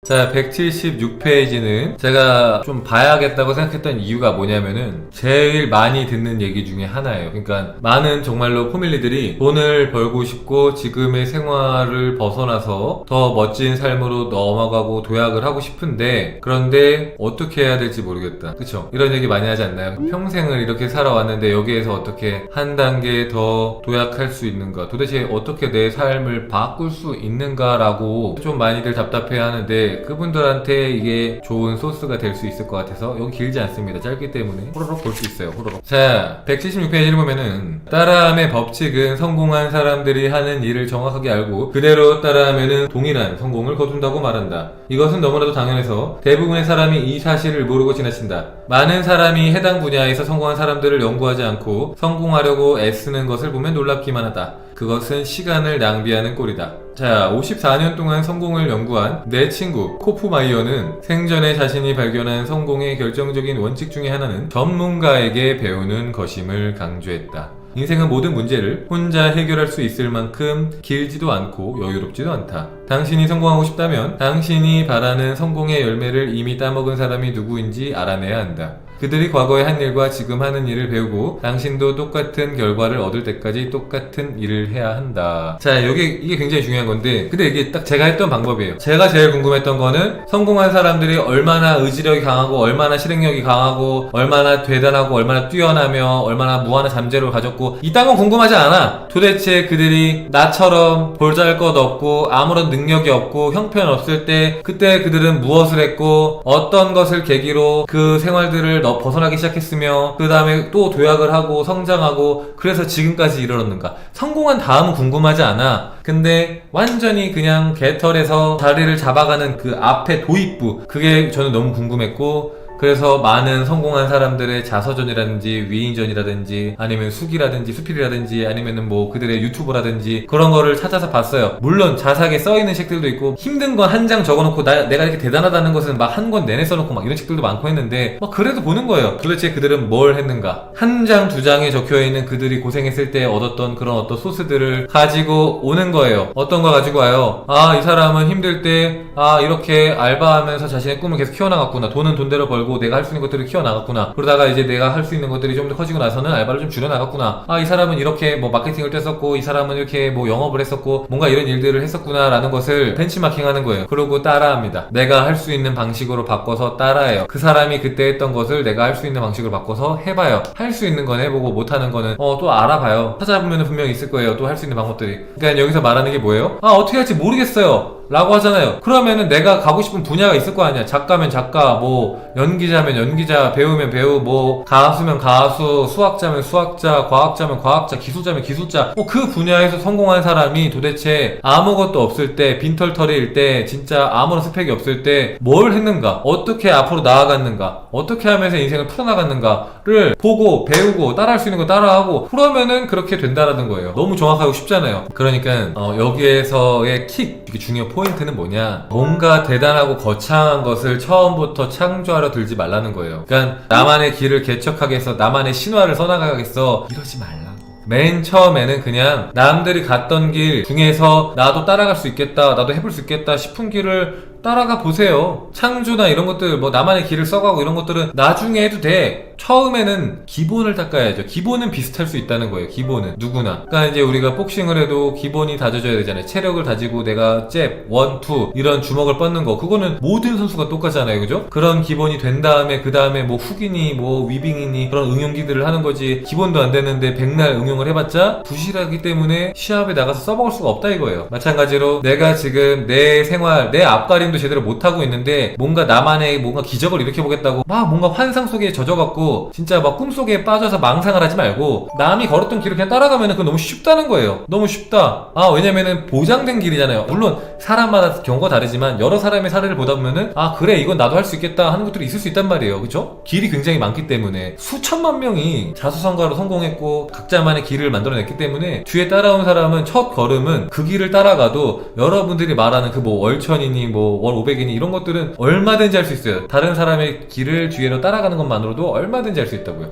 자, 176페이지는 제가 좀 봐야겠다고 생각했던 이유가 뭐냐면은 제일 많이 듣는 얘기 중에 하나예요. 그러니까 많은 정말로 포밀리들이 돈을 벌고 싶고 지금의 생활을 벗어나서 더 멋진 삶으로 넘어가고 도약을 하고 싶은데, 그런데 어떻게 해야 될지 모르겠다. 그쵸? 이런 얘기 많이 하지 않나요? 평생을 이렇게 살아왔는데 여기에서 어떻게 한 단계 더 도약할 수 있는가? 도대체 어떻게 내 삶을 바꿀 수 있는가라고 좀 많이들 답답해 하는데, 그분들한테 이게 좋은 소스가 될 수 있을 것 같아서. 여기 길지 않습니다. 짧기 때문에 호로록 볼 수 있어요. 호로록. 자, 176페이지를 보면은 따라함의 법칙은 성공한 사람들이 하는 일을 정확하게 알고 그대로 따라하면은 동일한 성공을 거둔다고 말한다. 이것은 너무나도 당연해서 대부분의 사람이 이 사실을 모르고 지나친다. 많은 사람이 해당 분야에서 성공한 사람들을 연구하지 않고 성공하려고 애쓰는 것을 보면 놀랍기만 하다. 그것은 시간을 낭비하는 꼴이다. 자, 54년 동안 성공을 연구한 내 친구 코프마이어는 생전에 자신이 발견한 성공의 결정적인 원칙 중에 하나는 전문가에게 배우는 것임을 강조했다. 인생은 모든 문제를 혼자 해결할 수 있을 만큼 길지도 않고 여유롭지도 않다. 당신이 성공하고 싶다면 당신이 바라는 성공의 열매를 이미 따먹은 사람이 누구인지 알아내야 한다. 그들이 과거에 한 일과 지금 하는 일을 배우고 당신도 똑같은 결과를 얻을 때까지 똑같은 일을 해야 한다. 자, 이게 굉장히 중요한 건데, 근데 이게 딱 제가 했던 방법이에요. 제가 제일 궁금했던 거는 성공한 사람들이 얼마나 의지력이 강하고 얼마나 실행력이 강하고 얼마나 대단하고 얼마나 뛰어나며 얼마나 무한한 잠재력을 가졌고, 이딴 건 궁금하지 않아. 도대체 그들이 나처럼 볼잘 것 없고 아무런 능력이 없고 형편없을 때 그때 그들은 무엇을 했고 어떤 것을 계기로 그 생활들을 벗어나기 시작했으며 그 다음에 또 도약을 하고 성장하고 그래서 지금까지 이르렀는가. 성공한 다음은 궁금하지 않아. 근데 완전히 그냥 개털에서 자리를 잡아가는 그 앞에 도입부, 그게 저는 너무 궁금했고, 그래서 많은 성공한 사람들의 자서전이라든지 위인전이라든지 아니면 수기라든지 수필이라든지 아니면은 뭐 그들의 유튜브라든지 그런 거를 찾아서 봤어요. 물론 자세하게 써있는 책들도 있고 힘든 건 한 장 적어놓고 내가 이렇게 대단하다는 것은 막 한 권 내내 써놓고 막 이런 책들도 많고 했는데, 막 그래도 보는 거예요. 도대체 그들은 뭘 했는가. 한 장 두 장에 적혀있는 그들이 고생했을 때 얻었던 그런 어떤 소스들을 가지고 오는 거예요. 어떤 거 가지고 와요. 아, 이 사람은 힘들 때 이렇게 알바하면서 자신의 꿈을 계속 키워나갔구나. 돈은 돈대로 벌고 내가 할 수 있는 것들을 키워나갔구나. 그러다가 이제 내가 할 수 있는 것들이 좀 더 커지고 나서는 알바를 좀 줄여나갔구나. 아, 이 사람은 이렇게 뭐 마케팅을 뗐었고 이 사람은 이렇게 뭐 영업을 했었고 뭔가 이런 일들을 했었구나 라는 것을 벤치마킹 하는 거예요. 그러고 따라합니다. 내가 할 수 있는 방식으로 바꿔서 따라해요. 그 사람이 그때 했던 것을 내가 할 수 있는 방식으로 바꿔서 해봐요. 할 수 있는 건 해보고 못하는 거는 또 알아봐요. 찾아보면 분명히 있을 거예요. 또 할 수 있는 방법들이. 그러니까 여기서 말하는 게 뭐예요? 어떻게 할지 모르겠어요 라고 하잖아요. 그러면은 내가 가고 싶은 분야가 있을 거 아니야. 작가면 작가, 뭐 연기자면 연기자, 배우면 배우, 뭐 가수면 가수, 수학자면 수학자, 과학자면 과학자, 기술자면 기술자. 그 분야에서 성공한 사람이 도대체 아무것도 없을 때, 빈털터리일 때, 진짜 아무런 스펙이 없을 때 뭘 했는가, 어떻게 앞으로 나아갔는가, 어떻게 하면서 인생을 풀어나갔는가를 보고 배우고 따라할 수 있는 거 따라하고, 그러면은 그렇게 된다라는 거예요. 너무 정확하고 쉽잖아요. 그러니까 여기에서의 킥, 이게 중요한 포인트는 뭐냐, 뭔가 대단하고 거창한 것을 처음부터 창조하려 들지 말라는 거예요. 그러니까 나만의 길을 개척하겠어, 나만의 신화를 써나가겠어, 이러지 말라고. 맨 처음에는 그냥 남들이 갔던 길 중에서 나도 따라갈 수 있겠다, 나도 해볼 수 있겠다 싶은 길을 따라가 보세요. 창조나 이런 것들, 뭐 나만의 길을 써가고 이런 것들은 나중에 해도 돼. 처음에는 기본을 닦아야죠. 기본은 비슷할 수 있다는 거예요. 기본은 누구나. 그러니까 이제 우리가 복싱을 해도 기본이 다져져야 되잖아요. 체력을 다지고 내가 잽, 원, 투 이런 주먹을 뻗는 거, 그거는 모든 선수가 똑같잖아요. 그죠? 그런 기본이 된 다음에 그 다음에 뭐 훅이니 뭐 위빙이니 그런 응용기들을 하는 거지. 기본도 안 되는데 백날 응용을 해봤자 부실하기 때문에 시합에 나가서 써먹을 수가 없다 이거예요. 마찬가지로 내가 지금 내 생활, 내 앞가림도 제대로 못하고 있는데 뭔가 나만의 뭔가 기적을 일으켜보겠다고 막 뭔가 환상 속에 젖어갖고 진짜 막 꿈속에 빠져서 망상을 하지 말고 남이 걸었던 길을 그냥 따라가면 그건 너무 쉽다는 거예요. 너무 쉽다. 왜냐면은 보장된 길이잖아요. 물론 사람마다 경우가 다르지만 여러 사람의 사례를 보다 보면은 그래 이건 나도 할 수 있겠다 하는 것들이 있을 수 있단 말이에요. 그쵸? 길이 굉장히 많기 때문에 수천만 명이 자수성가로 성공했고 각자만의 길을 만들어냈기 때문에 뒤에 따라온 사람은 첫 걸음은 그 길을 따라가도 여러분들이 말하는 그 뭐 월천이니 뭐 월 500이니 이런 것들은 얼마든지 할 수 있어요. 다른 사람의 길을 뒤에로 따라가는 것만으로도 얼마든지 할 수 있다고요.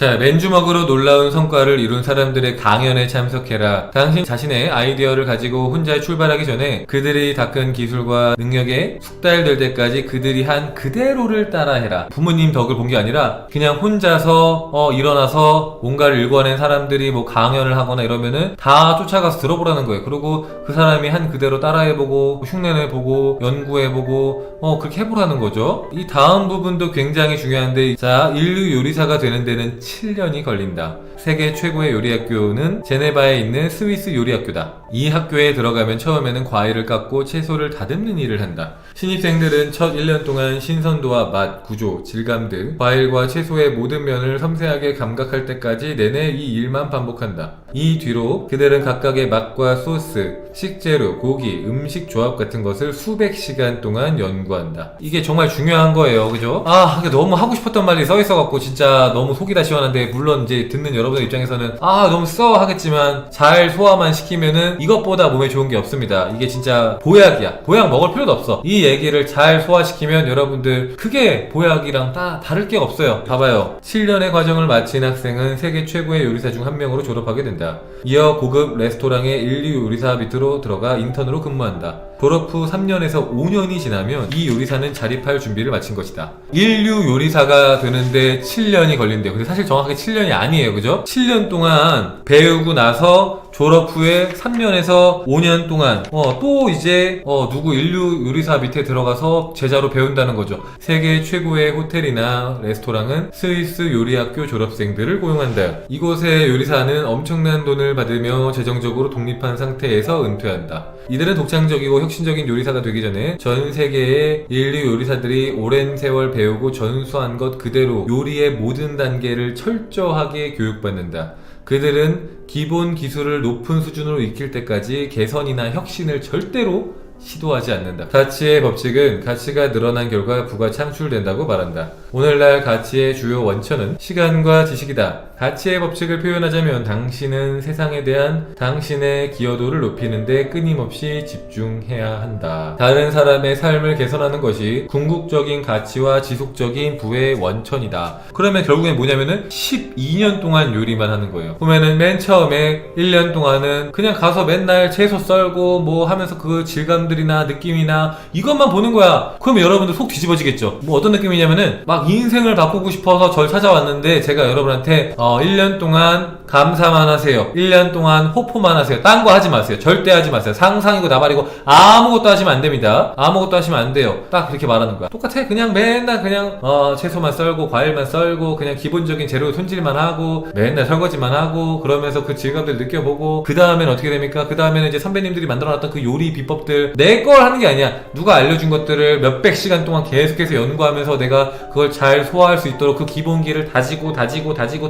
자, 맨주먹으로 놀라운 성과를 이룬 사람들의 강연에 참석해라. 당신 자신의 아이디어를 가지고 혼자 출발하기 전에 그들이 닦은 기술과 능력에 숙달될 때까지 그들이 한 그대로를 따라해라. 부모님 덕을 본 게 아니라 그냥 혼자서 일어나서 뭔가를 일궈낸 사람들이 뭐 강연을 하거나 이러면은 다 쫓아가서 들어보라는 거예요. 그리고 그 사람이 한 그대로 따라해보고 흉내내보고 연구해보고 그렇게 해보라는 거죠. 이 다음 부분도 굉장히 중요한데, 자, 인류 요리사가 되는 데는 7년이 걸린다. 세계 최고의 요리학교는 제네바에 있는 스위스 요리학교다. 이 학교에 들어가면 처음에는 과일을 깎고 채소를 다듬는 일을 한다. 신입생들은 첫 1년 동안 신선도와 맛, 구조, 질감 등 과일과 채소의 모든 면을 섬세하게 감각할 때까지 내내 이 일만 반복한다. 이 뒤로 그들은 각각의 맛과 소스, 식재료, 고기, 음식 조합 같은 것을 수백 시간 동안 연구한다. 이게 정말 중요한 거예요. 그죠? 너무 하고 싶었던 말이 써있어갖고 진짜 너무 속이 다 시원한데, 물론 이제 듣는 여러분들 입장에서는 너무 하겠지만 잘 소화만 시키면은 이것보다 몸에 좋은 게 없습니다. 이게 진짜 보약이야. 보약 먹을 필요도 없어. 이 얘기를 잘 소화시키면 여러분들 크게 보약이랑 다를 게 없어요. 봐봐요. 7년의 과정을 마친 학생은 세계 최고의 요리사 중 한 명으로 졸업하게 된다. 이어 고급 레스토랑의 인류 요리사 밑으로 들어가 인턴으로 근무한다. 졸업 후 3년에서 5년이 지나면 이 요리사는 자립할 준비를 마친 것이다. 인류 요리사가 되는데 7년이 걸린대요. 근데 사실 정확하게 7년이 아니에요. 그죠? 7년 동안 배우고 나서 졸업 후에 3년에서 5년 동안 또 이제 누구 인류 요리사 밑에 들어가서 제자로 배운다는 거죠. 세계 최고의 호텔이나 레스토랑은 스위스 요리학교 졸업생들을 고용한다. 이곳의 요리사는 엄청난 돈을 받으며 재정적으로 독립한 상태에서 은퇴한다. 이들은 독창적이고 혁신적인 요리사가 되기 전에 전 세계의 인류 요리사들이 오랜 세월 배우고 전수한 것 그대로 요리의 모든 단계를 철저하게 교육받는다. 그들은 기본 기술을 높은 수준으로 익힐 때까지 개선이나 혁신을 절대로 시도하지 않는다. 가치의 법칙은 가치가 늘어난 결과 부가 창출된다고 말한다. 오늘날 가치의 주요 원천은 시간과 지식이다. 가치의 법칙을 표현하자면 당신은 세상에 대한 당신의 기여도를 높이는 데 끊임없이 집중해야 한다. 다른 사람의 삶을 개선하는 것이 궁극적인 가치와 지속적인 부의 원천이다. 그러면 결국엔 뭐냐면은 12년 동안 요리만 하는 거예요. 보면은 맨 처음에 1년 동안은 그냥 가서 맨날 채소 썰고 뭐 하면서 그 질감들이나 느낌이나 이것만 보는 거야. 그러면 여러분들 속 뒤집어지겠죠. 뭐 어떤 느낌이냐면은 막 인생을 바꾸고 싶어서 절 찾아왔는데, 제가 여러분한테 1년 동안 감사만 하세요. 1년 동안 호포만 하세요. 딴 거 하지 마세요. 절대 하지 마세요. 상상이고 나발이고 아무것도 하시면 안 됩니다. 아무것도 하시면 안 돼요. 딱 그렇게 말하는 거야. 똑같아. 그냥 맨날 그냥 채소만 썰고 과일만 썰고 그냥 기본적인 재료 손질만 하고 맨날 설거지만 하고 그러면서 그 질감들 느껴보고, 그 다음에는 어떻게 됩니까? 그 다음에는 이제 선배님들이 만들어놨던 그 요리 비법들 내 걸 하는 게 아니야. 누가 알려준 것들을 몇백 시간 동안 계속해서 연구하면서 내가 그걸 잘 소화할 수 있도록 그 기본기를 다지고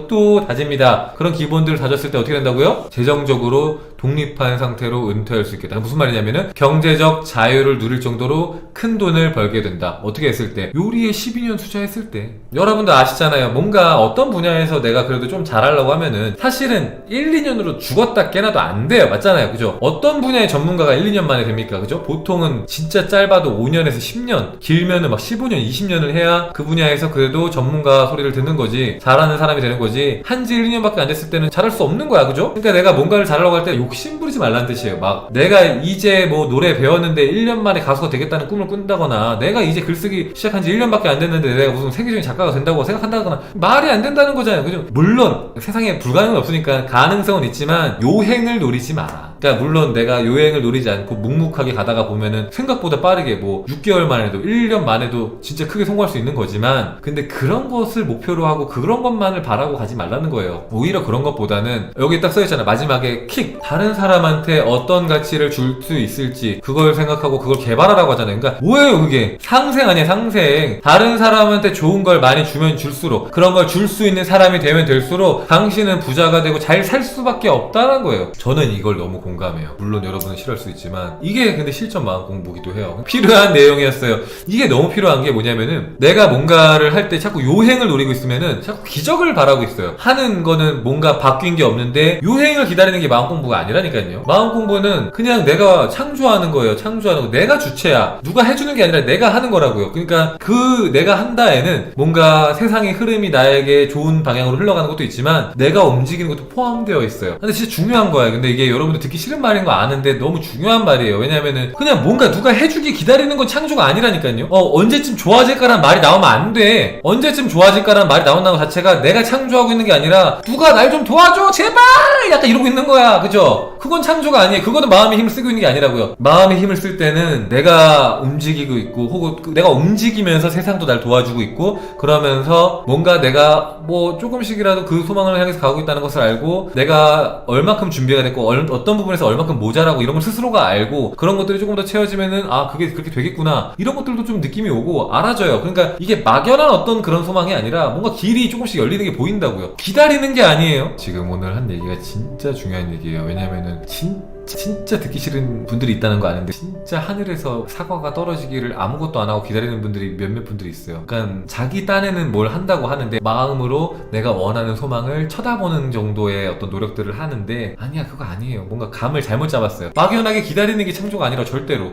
또 다집니다. 그런 기본들을 다졌을 때 어떻게 된다고요? 재정적으로 독립한 상태로 은퇴할 수 있겠다. 무슨 말이냐면은 경제적 자유를 누릴 정도로 큰 돈을 벌게 된다. 어떻게 했을 때? 요리에 12년 투자했을 때. 여러분도 아시잖아요. 뭔가 어떤 분야에서 내가 그래도 좀 잘하려고 하면은 사실은 1, 2년으로 죽었다 깨나도 안 돼요. 맞잖아요. 그죠? 어떤 분야의 전문가가 1, 2년 만에 됩니까? 그죠? 보통은 진짜 짧아도 5년에서 10년, 길면은 막 15년, 20년을 해야 그 분야에서 그래도 전문가 소리를 듣는 거지, 잘하는 사람이 되는 거지. 한지 1, 2년밖에 안 됐을 때는 잘할 수 없는 거야. 그죠? 그러니까 내가 뭔가를 잘하려고 할 때 욕심 부리지 말라는 뜻이에요. 막 내가 이제 뭐 노래 배웠는데 1년 만에 가수가 되겠다는 꿈을 꾼다거나, 내가 이제 글쓰기 시작한 지 1년밖에 안 됐는데 내가 무슨 세계적인 작가가 된다고 생각한다거나, 말이 안 된다는 거잖아요. 그죠? 물론 세상에 불가능은 없으니까 가능성은 있지만 요행을 노리지 마라. 그러니까 물론 내가 요행을 노리지 않고 묵묵하게 가다가 보면은 생각보다 빠르게 뭐 6개월 만에도 1년 만에도 진짜 크게 성공할 수 있는 거지만, 근데 그런 것을 목표로 하고 그런 것만을 바라고 가지 말라는 거예요. 오히려 그런 것보다는 여기 딱 써있잖아. 마지막에 킥! 다른 사람한테 어떤 가치를 줄 수 있을지 그걸 생각하고 그걸 개발하라고 하잖아요. 그러니까 뭐예요 그게? 상생 아니야, 상생. 다른 사람한테 좋은 걸 많이 주면 줄수록, 그런 걸 줄 수 있는 사람이 되면 될수록 당신은 부자가 되고 잘 살 수밖에 없다는 거예요. 저는 이걸 너무 공감해요. 물론 여러분은 싫어할 수 있지만 이게 근데 실전 마음 공부기도 해요. 필요한 내용이었어요. 이게 너무 필요한 게 뭐냐면은, 내가 뭔가를 할 때 자꾸 요행을 노리고 있으면은 자꾸 기적을 바라고 있어요. 하는 거는 뭔가 바뀐 게 없는데 요행을 기다리는 게 마음 공부가 아니야. 아니라니까요. 마음 공부는 그냥 내가 창조하는 거예요. 창조하는 거. 내가 주체야. 누가 해주는 게 아니라 내가 하는 거라고요. 그러니까 그 내가 한다에는 뭔가 세상의 흐름이 나에게 좋은 방향으로 흘러가는 것도 있지만 내가 움직이는 것도 포함되어 있어요. 근데 진짜 중요한 거야. 근데 이게 여러분들 듣기 싫은 말인 거 아는데 너무 중요한 말이에요. 왜냐면은 그냥 뭔가 누가 해주기 기다리는 건 창조가 아니라니까요. 언제쯤 좋아질까라는 말이 나오면 안 돼. 언제쯤 좋아질까라는 말이 나온다는 것 자체가 내가 창조하고 있는 게 아니라 누가 날 좀 도와줘 제발 약간 이러고 있는 거야. 그죠? 그건 창조가 아니에요. 그거는 마음의 힘을 쓰고 있는 게 아니라고요. 마음의 힘을 쓸 때는 내가 움직이고 있고 혹은 내가 움직이면서 세상도 날 도와주고 있고 그러면서 뭔가 내가 뭐 조금씩이라도 그 소망을 향해서 가고 있다는 것을 알고 내가 얼만큼 준비가 됐고 어떤 부분에서 얼만큼 모자라고 이런 걸 스스로가 알고 그런 것들이 조금 더 채워지면은 아 그게 그렇게 되겠구나 이런 것들도 좀 느낌이 오고 알아져요. 그러니까 이게 막연한 어떤 그런 소망이 아니라 뭔가 길이 조금씩 열리는 게 보인다고요. 기다리는 게 아니에요. 지금 오늘 한 얘기가 진짜 중요한 얘기예요. 왜냐면은 진짜 듣기 싫은 분들이 있다는 거 아는데 진짜 하늘에서 사과가 떨어지기를 아무것도 안 하고 기다리는 분들이 몇몇 분들이 있어요. 그러니까 자기 딴에는 뭘 한다고 하는데 마음으로 내가 원하는 소망을 쳐다보는 정도의 어떤 노력들을 하는데 아니야 그거 아니에요. 뭔가 감을 잘못 잡았어요. 막연하게 기다리는 게 창조가 아니라 절대로